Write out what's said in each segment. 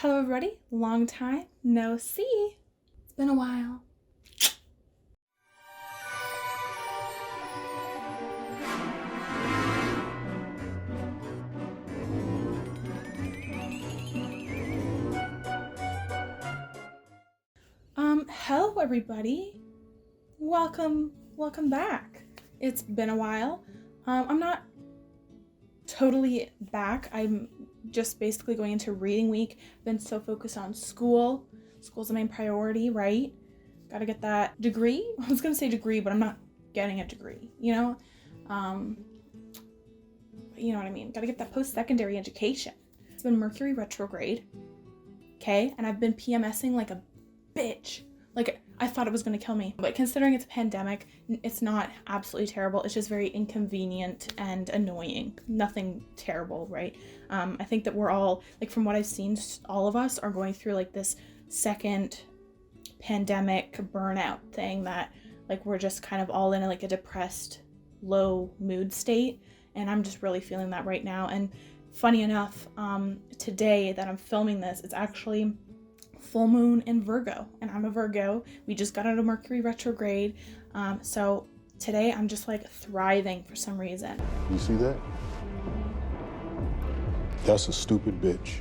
Hello everybody, long time no see. It's been a while. Hello everybody. Welcome back. It's been a while. I'm not totally back. I'm just basically going into reading week. Been so focused on school. School's the main priority, right? Gotta get that degree. I was gonna say degree, but I'm not getting a degree, you know? You know what I mean? Gotta get that post-secondary education. It's been Mercury retrograde, okay? And I've been PMSing like a bitch. Like, I thought it was gonna kill me. But considering it's a pandemic, it's not absolutely terrible. It's just very inconvenient and annoying. Nothing terrible, right? I think that we're all, like, from what I've seen, all of us are going through like this second pandemic burnout thing that, like, we're just kind of all in like a depressed, low mood state. And I'm just really feeling that right now. And funny enough, today that I'm filming this, it's actually full moon in Virgo, and I'm a Virgo. We just got out of Mercury retrograde, so today I'm just like thriving for some reason. You see that? That's a stupid bitch.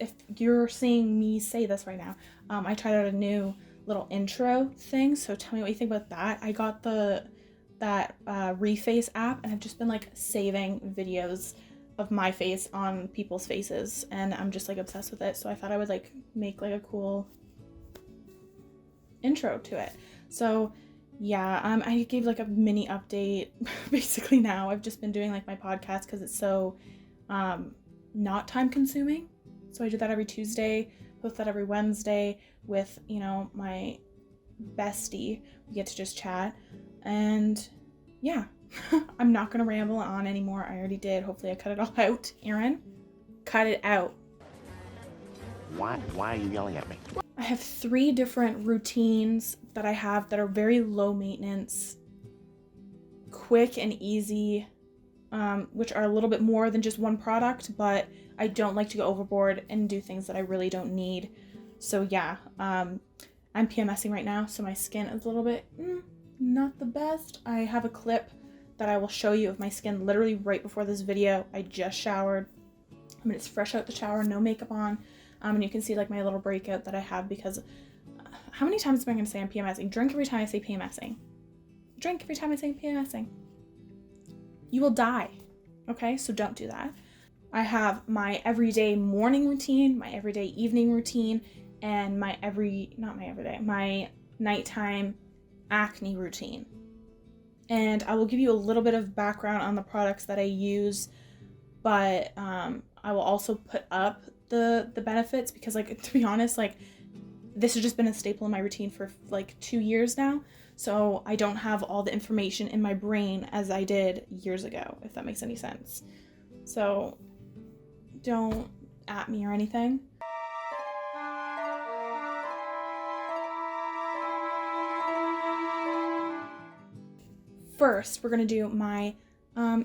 If you're seeing me say this right now, I tried out a new little intro thing, so tell me what you think about that. I got that Reface app, and I've just been like saving videos of my face on people's faces, and I'm just like obsessed with it. So I thought I would like make like a cool intro to it. So yeah, I gave like a mini update. Basically now I've just been doing like my podcast because it's so not time consuming. So I do that every Tuesday, post that every Wednesday with, you know, my bestie. We get to just chat, and yeah. I'm not gonna ramble on anymore. I already did. Hopefully I cut it all out. Erin, cut it out. Why are you yelling at me? I have 3 different routines that I have that are very low maintenance, quick and easy, which are a little bit more than just one product, but I don't like to go overboard and do things that I really don't need. So yeah, I'm PMSing right now, so my skin is a little bit not the best. I have a clip that I will show you of my skin literally right before this video. I just showered. I mean, it's fresh out the shower, no makeup on. And you can see like my little breakout that I have because how many times am I going to say I'm PMSing? Drink every time I say PMSing. Drink every time I say PMSing. You will die. Okay, so don't do that. I have my everyday morning routine, my everyday evening routine, and my nighttime acne routine. And I will give you a little bit of background on the products that I use, but I will also put up the benefits because, like, to be honest, like, this has just been a staple in my routine for like 2 years now, so I don't have all the information in my brain as I did years ago, if that makes any sense. So don't at me or anything. First, we're gonna do my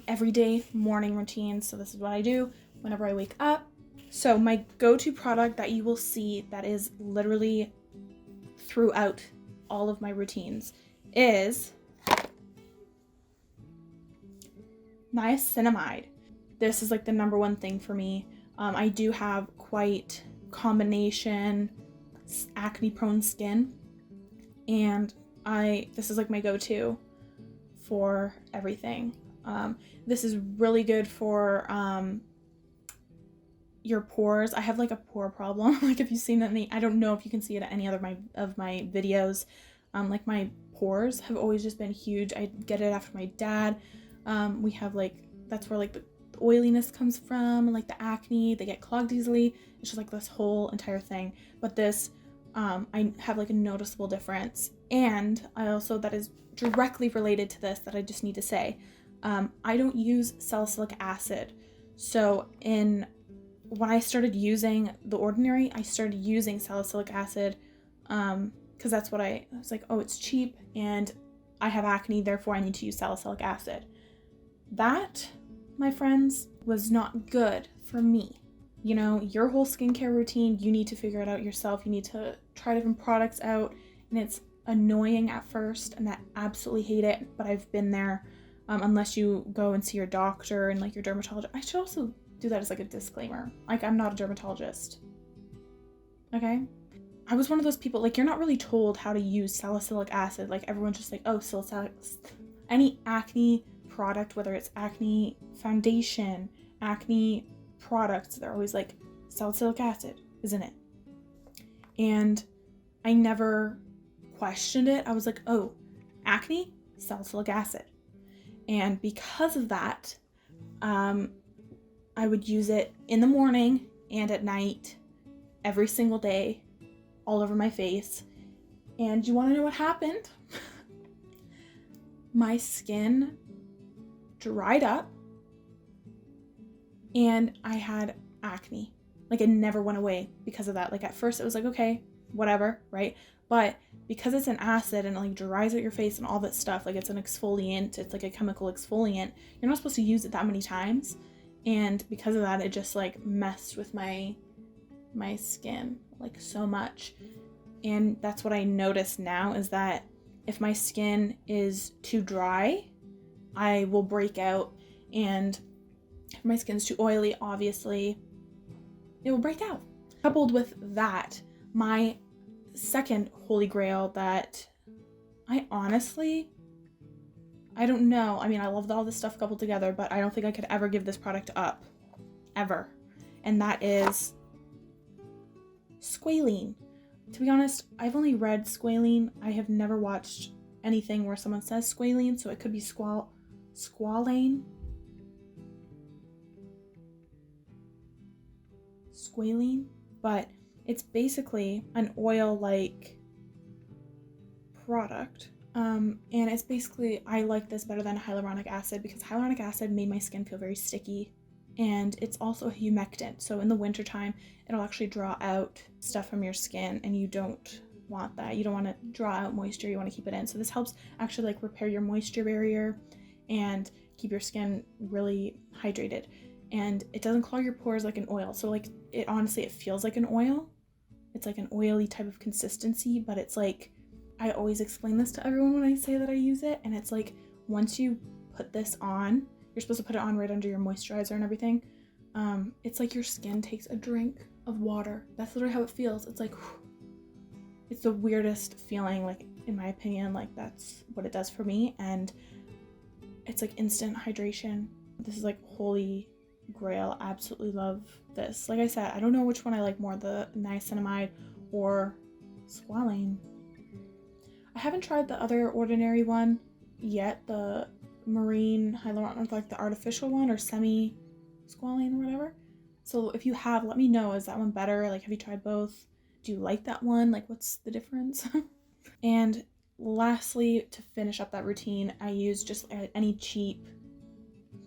everyday morning routine. So this is what I do whenever I wake up. So my go-to product that you will see that is literally throughout all of my routines is niacinamide. This is like the number one thing for me. I do have quite combination acne-prone skin, and this is like my go-to for everything. This is really good for your pores. I have like a pore problem. Like, if you've seen any, I don't know if you can see it at any other of my videos. Like, my pores have always just been huge. I get it after my dad. We have like, that's where like the oiliness comes from, and like the acne, they get clogged easily. It's just like this whole entire thing. But this, I have like a noticeable difference. And I also, that is directly related to this that I just need to say, I don't use salicylic acid. So when I started using The Ordinary, I started using salicylic acid because that's what I was like, oh, it's cheap and I have acne, therefore I need to use salicylic acid. That, my friends, was not good for me. you know, your whole skincare routine, you need to figure it out yourself. You need to try different products out, and it's annoying at first, and I absolutely hate it, but I've been there. Unless you go and see your doctor and like your dermatologist. I should also do that as like a disclaimer. Like, I'm not a dermatologist. Okay? I was one of those people, like, you're not really told how to use salicylic acid. Like, everyone's just like, oh, salicylic. Any acne product, whether it's acne foundation, acne products, they're always like, salicylic acid, isn't it? And I never questioned it. I was like, oh, acne, salicylic acid. And because of that, I would use it in the morning and at night, every single day, all over my face. And you want to know what happened? My skin dried up and I had acne. Like, it never went away because of that. Like, at first it was like, okay, whatever, right? But because it's an acid and it like dries out your face and all that stuff, like, it's an exfoliant, it's like a chemical exfoliant, you're not supposed to use it that many times. And because of that, it just like messed with my skin like so much. And that's what I notice now, is that if my skin is too dry, I will break out. And if my skin's too oily, obviously, it will break out. Coupled with that, my second holy grail that I don't know. I mean, I love all this stuff coupled together, but I don't think I could ever give this product up. Ever. And that is squalene. To be honest, I've only read squalene. I have never watched anything where someone says squalene, so it could be squalane. Squalene. But it's basically an oil-like product. And it's basically, I like this better than hyaluronic acid because hyaluronic acid made my skin feel very sticky. And it's also a humectant. So in the wintertime, it'll actually draw out stuff from your skin, and you don't want that. You don't want to draw out moisture, you want to keep it in. So this helps actually like repair your moisture barrier and keep your skin really hydrated. And it doesn't clog your pores like an oil. So like, it honestly, it feels like an oil. It's like an oily type of consistency, but it's like, I always explain this to everyone when I say that I use it, and it's like, once you put this on, you're supposed to put it on right under your moisturizer and everything. It's like your skin takes a drink of water. That's literally how it feels. It's like, whew. It's the weirdest feeling, like, in my opinion, like, that's what it does for me. And it's like instant hydration. This is like holy grail. Absolutely love this. Like I said, I don't know which one I like more, the niacinamide or squalane. I haven't tried the other ordinary one yet, the marine hyaluronic, like the artificial one, or semi-squalane or whatever. So if you have, let me know. Is that one better? Like, have you tried both? Do you like that one? Like, what's the difference? And lastly, to finish up that routine, I use just any cheap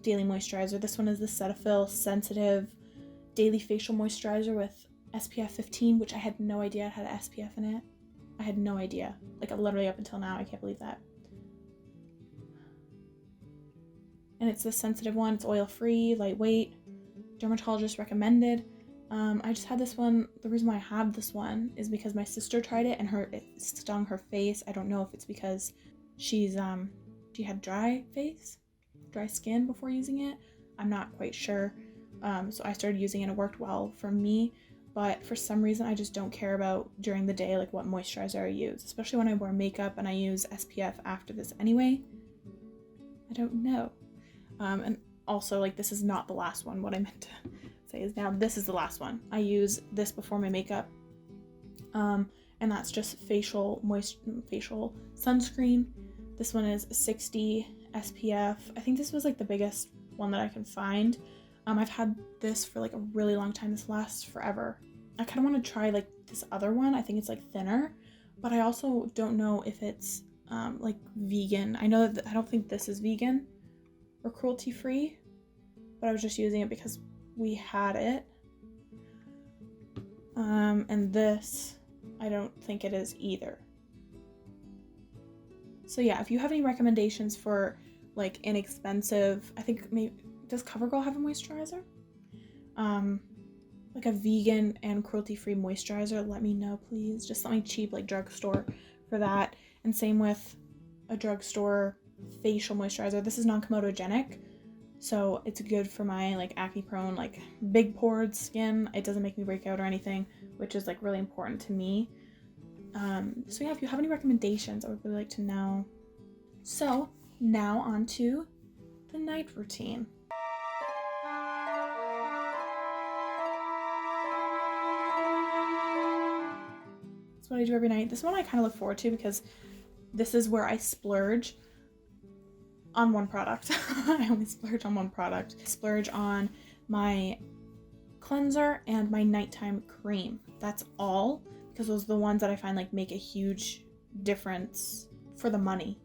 daily moisturizer. This one is the Cetaphil Sensitive Daily Facial Moisturizer with SPF 15, which I had no idea it had an SPF in it. I had no idea. Like, literally up until now, I can't believe that. And it's the sensitive one. It's oil-free, lightweight, dermatologist recommended. I just had this one. The reason why I have this one is because my sister tried it and it stung her face. I don't know if it's because she had dry skin before using it. I'm not quite sure. So I started using it and it worked well for me. But for some reason, I just don't care about during the day, like, what moisturizer I use, especially when I wear makeup and I use SPF after this anyway. I don't know. And also, like, this is not the last one. What I meant to say is now this is the last one. I use this before my makeup. And that's just facial sunscreen. This one is 60 SPF. I think this was like the biggest one that I can find. I've had this for like a really long time. This lasts forever. I kind of want to try like this other one. I think it's like thinner, but I also don't know if it's like vegan. I know that I don't think this is vegan or cruelty free, but I was just using it because we had it. And this, I don't think it is either. So yeah, if you have any recommendations for like inexpensive, I think maybe, does CoverGirl have a moisturizer? like a vegan and cruelty-free moisturizer, let me know, please. Just something cheap, like drugstore for that. And same with a drugstore facial moisturizer. This is non-comedogenic, so it's good for my like acne prone, like big pored skin. It doesn't make me break out or anything, which is like really important to me. So yeah, if you have any recommendations, I would really like to know. So now on to the night routine. That's what I do every night. This one I kind of look forward to because this is where I splurge on one product. I only splurge on one product. I splurge on my cleanser and my nighttime cream. That's all, because those are the ones that I find like make a huge difference for the money.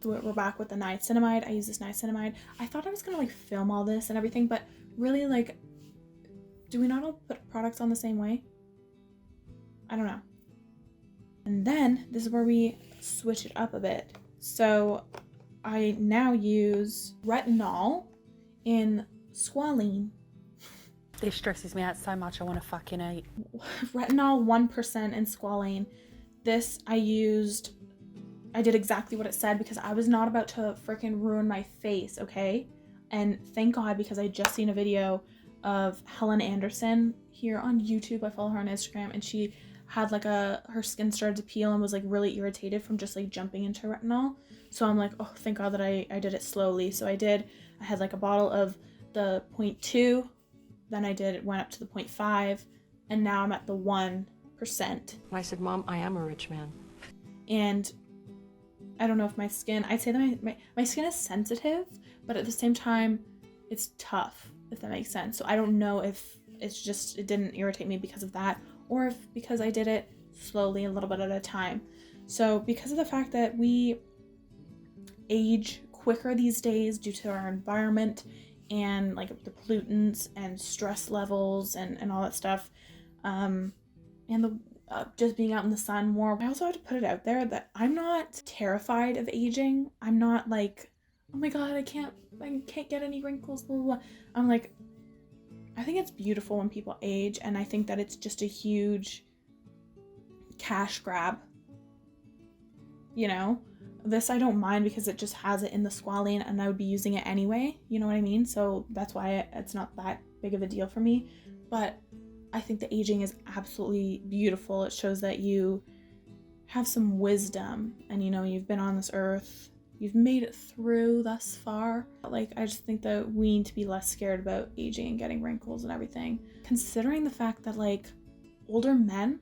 We're back with the niacinamide. I use this niacinamide. I thought I was gonna like film all this and everything, but really, like, do we not all put products on the same way? I don't know. And then this is where we switch it up a bit. So I now use retinol in squalene. This stresses me out so much I want to fucking eat. Retinol 1% in squalane. This I did exactly what it said because I was not about to freaking ruin my face, okay? And thank God, because I just seen a video of Helen Anderson here on YouTube. I follow her on Instagram, and she had like her skin started to peel and was like really irritated from just like jumping into retinol. So I'm like, oh, thank God that I did it slowly. So I had like a bottle of the 0.2, then went up to the 0.5, and now I'm at the 1%. I said, Mom, I am a rich man. And I don't know if my skin, I'd say that my skin is sensitive, but at the same time, it's tough, if that makes sense. So I don't know if it's just, it didn't irritate me because of that, or if because I did it slowly, a little bit at a time. So because of the fact that we age quicker these days due to our environment and like the pollutants and stress levels and all that stuff, and the just being out in the sun more, I also have to put it out there that I'm not terrified of aging. I'm not like, oh my God, I can't get any wrinkles, blah, blah, blah. I'm like, I think it's beautiful when people age, and I think that it's just a huge cash grab. You know, this I don't mind because it just has it in the squalene, and I would be using it anyway. You know what I mean? So that's why it's not that big of a deal for me. But I think the aging is absolutely beautiful. It shows that you have some wisdom, and you know, you've been on this earth, you've made it through thus far. Like, I just think that we need to be less scared about aging and getting wrinkles and everything. Considering the fact that like older men,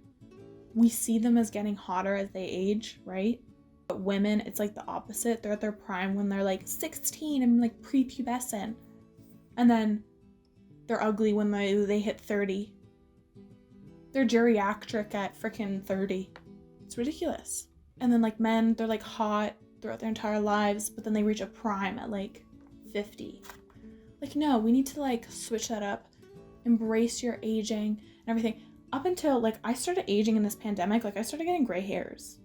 we see them as getting hotter as they age, right? But women, it's like the opposite. They're at their prime when they're like 16 and like prepubescent, and then they're ugly when they hit 30. They're geriatric at freaking 30. It's ridiculous. And then like men, they're like hot throughout their entire lives, but then they reach a prime at like 50. Like, no, we need to like switch that up. Embrace your aging and everything. Up until like I started aging in this pandemic, like I started getting gray hairs.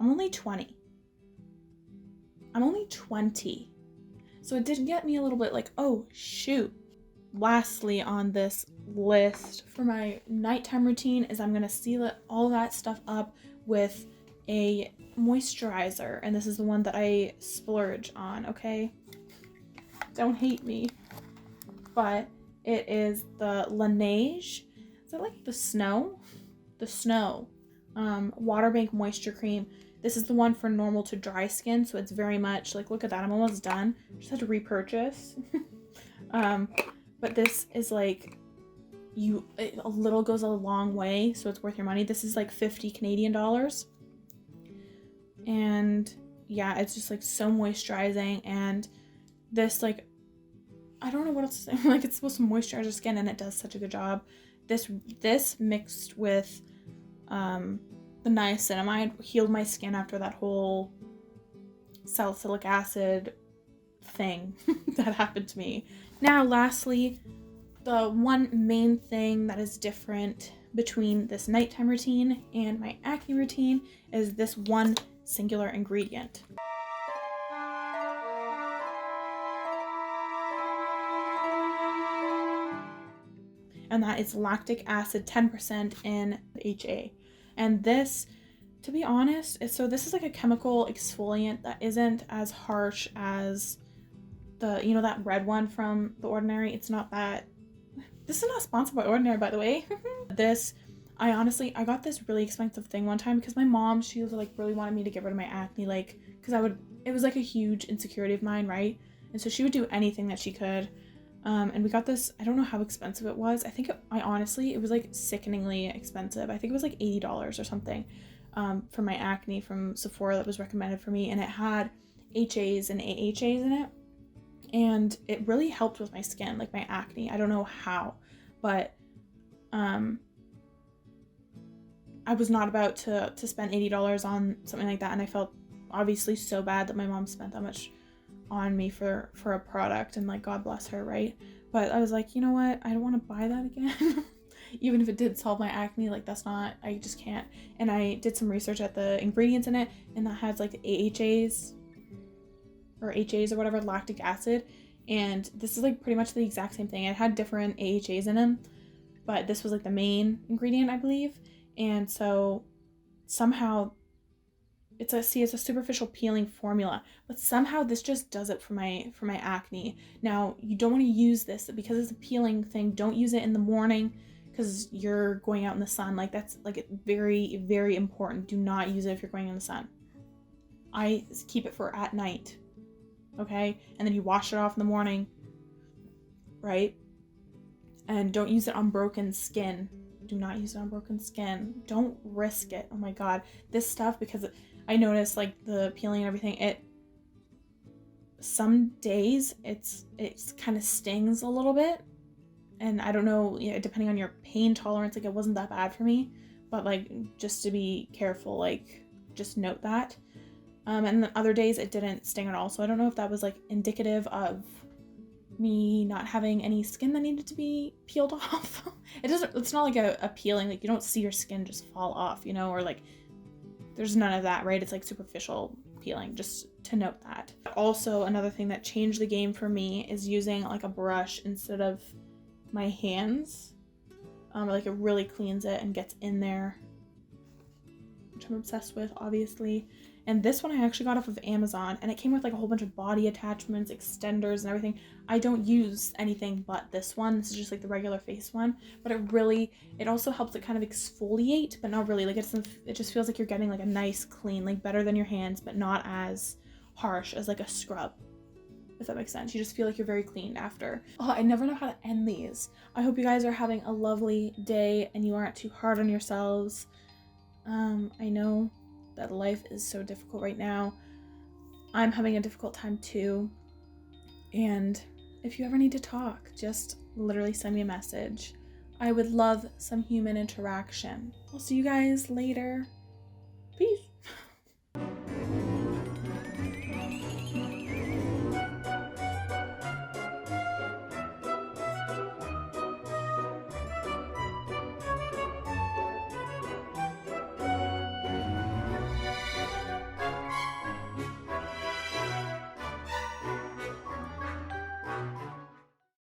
I'm only 20. So it did get me a little bit like, oh shoot. Lastly on this list for my nighttime routine is I'm going to seal all that stuff up with a moisturizer, and this is the one that I splurge on, okay? Don't hate me. But it is the Laneige. Is that like the snow? The snow. Water Bank Moisture Cream. This is the one for normal to dry skin, so it's very much like, look at that, I'm almost done. Just had to repurchase. But this is like, a little goes a long way, so it's worth your money. This is like 50 Canadian dollars. And yeah, it's just like so moisturizing, and this like, I don't know what else to say. Like, it's supposed to moisturize your skin, and it does such a good job. This mixed with the niacinamide healed my skin after that whole salicylic acid thing that happened to me. Now, lastly, the one main thing that is different between this nighttime routine and my acne routine is this one singular ingredient. and that is lactic acid 10% in HA. And this, to be honest, this is like a chemical exfoliant that isn't as harsh as the, you know, that red one from The Ordinary. It's not that. This is not sponsored by Ordinary, by the way. This, I got this really expensive thing one time because my mom, she was like really wanted me to get rid of my acne, like, because it was like a huge insecurity of mine, right? And so she would do anything that she could. And we got this, I don't know how expensive it was. I think it was like sickeningly expensive. I think it was like $80 or something for my acne from Sephora that was recommended for me. And it had HAs and AHAs in it. And it really helped with my skin, like my acne. I don't know how, but I was not about to spend $80 on something like that. And I felt obviously so bad that my mom spent that much on me for a product, and like, God bless her, right? But I was like, you know what, I don't want to buy that again. Even if it did solve my acne, like, that's not, I just can't. And I did some research at the ingredients in it, and that has like AHAs or HAs or whatever, lactic acid, and this is like pretty much the exact same thing. It had different AHAs in them, but this was like the main ingredient, I believe. And so somehow it's a superficial peeling formula, but somehow this just does it for my acne. Now, you don't want to use this because it's a peeling thing. Don't use it in the morning because you're going out in the sun. Like, that's like very, very important. Do not use it if you're going in the sun. I keep it for at night, okay? And then you wash it off in the morning, right? And don't use it on broken skin. Do not use it on broken skin. Don't risk it. Oh my God, this stuff, because I noticed like the peeling and everything, some days it's kind of stings a little bit, and I don't know, depending on your pain tolerance, like, it wasn't that bad for me, but like, just to be careful, like, just note that. And then other days it didn't sting at all, so I don't know if that was like indicative of me not having any skin that needed to be peeled off. It's not like a peeling, like, you don't see your skin just fall off, or like, there's none of that, right? It's like superficial peeling, just to note that. Also, another thing that changed the game for me is using like a brush instead of my hands. Like, it really cleans it and gets in there, which I'm obsessed with, obviously. And this one I actually got off of Amazon, and it came with like a whole bunch of body attachments, extenders, and everything. I don't use anything but this one. This is just like the regular face one, but it also helps it kind of exfoliate, but not really. Like, it just feels like you're getting like a nice clean, like better than your hands, but not as harsh as like a scrub, if that makes sense. You just feel like you're very clean after. Oh, I never know how to end these. I hope you guys are having a lovely day and you aren't too hard on yourselves. I know that life is so difficult right now. I'm having a difficult time too. And if you ever need to talk, just literally send me a message. I would love some human interaction. I'll see you guys later.